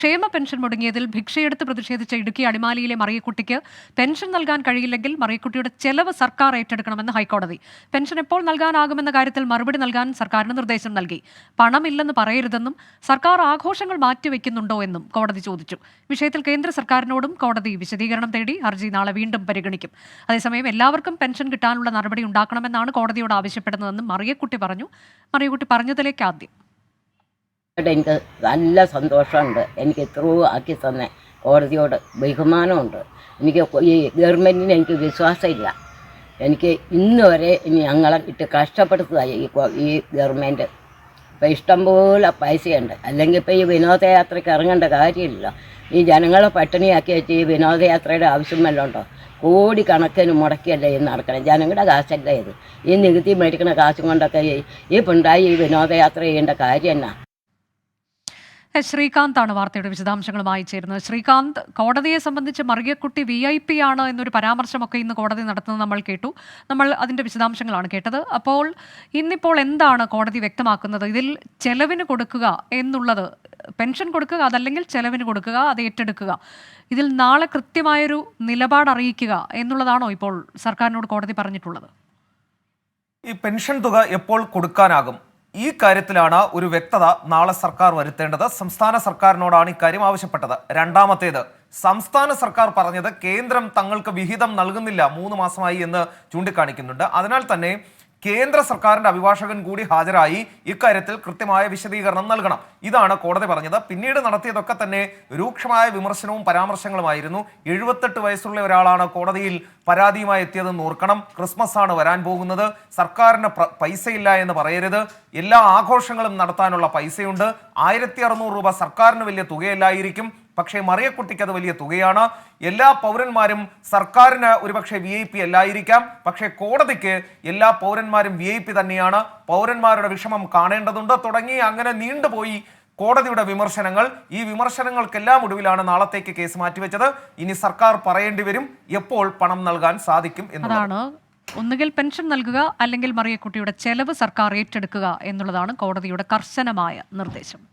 ക്ഷേമ പെൻഷൻ മുടങ്ങിയതിൽ ഭിക്ഷയെടുത്ത് പ്രതിഷേധിച്ച ഇടുക്കി അടിമാലിയിലെ മറിയക്കുട്ടിക്ക് പെൻഷൻ നൽകാൻ കഴിയില്ലെങ്കിൽ മറിയക്കുട്ടിയുടെ ചെലവ് സർക്കാർ ഏറ്റെടുക്കണമെന്ന് ഹൈക്കോടതി. പെൻഷൻ എപ്പോൾ നൽകാനാകുമെന്ന കാര്യത്തിൽ മറുപടി നൽകാൻ സർക്കാരിന് നിർദ്ദേശം നൽകി. പണമില്ലെന്ന് പറയരുതെന്നും സർക്കാർ ആഘോഷങ്ങൾ മാറ്റിവെക്കുന്നുണ്ടോ എന്നും കോടതി ചോദിച്ചു. വിഷയത്തിൽ കേന്ദ്ര സർക്കാരിനോടും കോടതി വിശദീകരണം തേടി. ഹർജി നാളെ വീണ്ടും പരിഗണിക്കും. അതേസമയം എല്ലാവർക്കും പെൻഷൻ കിട്ടാനുള്ള നടപടി ഉണ്ടാക്കണമെന്നാണ് കോടതിയോട് ആവശ്യപ്പെടുന്നതെന്നും മറിയക്കുട്ടി പറഞ്ഞു. മറിയക്കുട്ടി പറഞ്ഞതിലേക്ക് ആദ്യം. എനിക്ക് നല്ല സന്തോഷമുണ്ട്. എനിക്ക് ഇത്രയും ആക്കി തന്നെ കോടതിയോട് ബഹുമാനമുണ്ട്. എനിക്ക് ഈ ഗവൺമെൻറ്റിന് എനിക്ക് വിശ്വാസമില്ല. എനിക്ക് ഇന്ന് വരെ ഞങ്ങളെ ഇട്ട് കഷ്ടപ്പെടുത്തതായി ഈ ഗവൺമെൻറ്. ഇപ്പം ഇഷ്ടംപോലെ പൈസയുണ്ട്. അല്ലെങ്കിൽ ഇപ്പോൾ ഈ വിനോദയാത്രയ്ക്ക് ഇറങ്ങേണ്ട കാര്യമില്ല. ഈ ജനങ്ങളെ പട്ടിണിയാക്കി വെച്ച് ഈ വിനോദയാത്രയുടെ ആവശ്യം വല്ലതും ഉണ്ടോ? കോടിക്കണക്കിന് മുടക്കിയല്ലേ ഇത് നടക്കണം. ജനങ്ങളുടെ കാശല്ലേ ഇത്. ഈ നികുതി മേടിക്കുന്ന കാശും കൊണ്ടൊക്കെ ഈ പിണറായി ഈ വിനോദയാത്ര ചെയ്യേണ്ട കാര്യം എന്നാ? ശ്രീകാന്താണ് വാർത്തയുടെ വിശദാംശങ്ങളുമായി ചേരുന്നത്. ശ്രീകാന്ത്, കോടതിയെ സംബന്ധിച്ച് മറിയക്കുട്ടി VIP ആണ് എന്നൊരു പരാമർശമൊക്കെ ഇന്ന് കോടതി നടത്തുന്നത് നമ്മൾ കേട്ടു. നമ്മൾ അതിൻ്റെ വിശദാംശങ്ങളാണ് കേട്ടത്. അപ്പോൾ ഇന്നിപ്പോൾ എന്താണ് കോടതി വ്യക്തമാക്കുന്നത്? ഇതിൽ ചെലവിന് കൊടുക്കുക എന്നുള്ളത്, പെൻഷൻ കൊടുക്കുക, അതല്ലെങ്കിൽ ചെലവിന് കൊടുക്കുക, അത് ഏറ്റെടുക്കുക, ഇതിൽ നാളെ കൃത്യമായൊരു നിലപാട് അറിയിക്കുക എന്നുള്ളതാണോ ഇപ്പോൾ സർക്കാരിനോട് കോടതി പറഞ്ഞിട്ടുള്ളത്? ഈ പെൻഷൻ തുക എപ്പോൾ കൊടുക്കാനാകും, ഈ കാര്യത്തിലാണ് ഒരു വ്യക്തത നാളെ സർക്കാർ വരുത്തേണ്ടത്. സംസ്ഥാന സർക്കാരിനോടാണ് ഇക്കാര്യം ആവശ്യപ്പെട്ടത്. രണ്ടാമത്തേത്, സംസ്ഥാന സർക്കാർ പറഞ്ഞത് കേന്ദ്രം തങ്ങൾക്ക് വിഹിതം നൽകുന്നില്ല 3 മാസമായി എന്ന് ചൂണ്ടിക്കാണിക്കുന്നുണ്ട്. അതിനാൽ തന്നെ കേന്ദ്ര സർക്കാരിന്റെ അഭിഭാഷകൻ കൂടി ഹാജരായി ഇക്കാര്യത്തിൽ കൃത്യമായ വിശദീകരണം നൽകണം. ഇതാണ് കോടതി പറഞ്ഞത്. പിന്നീട് നടത്തിയതൊക്കെ തന്നെ രൂക്ഷമായ വിമർശനവും പരാമർശങ്ങളുമായിരുന്നു. 78 വയസ്സുള്ള ഒരാളാണ് കോടതിയിൽ പരാതിയുമായി എത്തിയതെന്ന് ഓർക്കണം. ക്രിസ്മസ് ആണ് വരാൻ പോകുന്നത്. സർക്കാരിന് പൈസയില്ല എന്ന് പറയരുത്. എല്ലാ ആഘോഷങ്ങളും നടത്താനുള്ള പൈസയുണ്ട്. 1600 രൂപ സർക്കാരിന് വലിയ തുകയല്ലായിരിക്കും, പക്ഷേ മറിയക്കുട്ടിക്ക് അത് വലിയ തുകയാണ്. എല്ലാ പൗരന്മാരും സർക്കാരിന് ഒരുപക്ഷെ VIP അല്ലായിരിക്കാം, പക്ഷേ കോടതിക്ക് എല്ലാ പൗരന്മാരും VIP തന്നെയാണ്. പൗരന്മാരുടെ വിഷമം കാണേണ്ടതുണ്ട് തുടങ്ങി അങ്ങനെ നീണ്ടുപോയി കോടതിയുടെ വിമർശനങ്ങൾ. ഈ വിമർശനങ്ങൾക്കെല്ലാം ഒടുവിലാണ് നാളത്തേക്ക് കേസ് മാറ്റിവെച്ചത്. ഇനി സർക്കാർ പറയേണ്ടി വരും എപ്പോൾ പണം നൽകാൻ സാധിക്കും എന്നതാണ്. ഒന്നുകിൽ പെൻഷൻ നൽകുക, അല്ലെങ്കിൽ മറിയക്കുട്ടിയുടെ ചെലവ് സർക്കാർ ഏറ്റെടുക്കുക എന്നുള്ളതാണ് കോടതിയുടെ കർശനമായ നിർദ്ദേശം.